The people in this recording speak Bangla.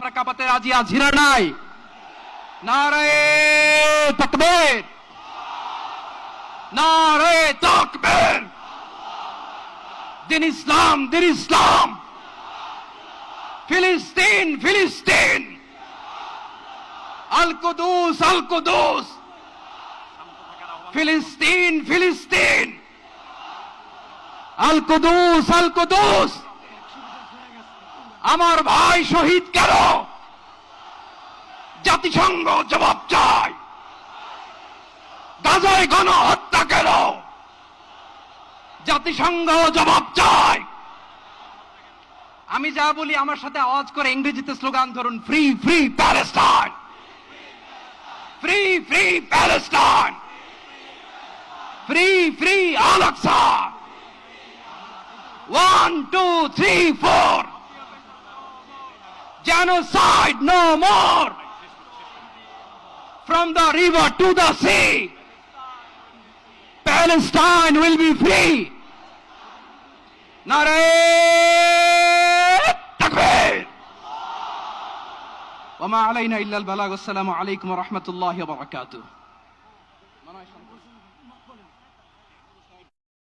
আমরা কাঁপাতে রাজি আছি না নাই? নারায়ে তাকবীর, নারায়ে তাকবীর। দিন ইসলাম, দিন ইসলাম। ফিলিস্তিন, ফিলিস্তিন। আল কুদুস, আল কুদুস। ফিলিস্তিন, ফিলিস্তিন। আল কুদুস, আল কুদুস। আমার ভাই শহীদ কেন? জাতিসংঘ জবাব চায়। গাজায় গণহত্যা কেন? জাতিসংঘ জবাব চায়। আমি যা বলি আমার সাথে আওয়াজ করে ইংরেজিতে স্লোগান ধরুন, free free Palestine, free free Palestine, free free Al Aqsa. 1 2 3 4, genocide no more. From the river to the sea, Palestine will be free. Nare takbir. Wa ma alayna illa al balagh. Assalamu alaykum wa rahmatullahi wa barakatuh.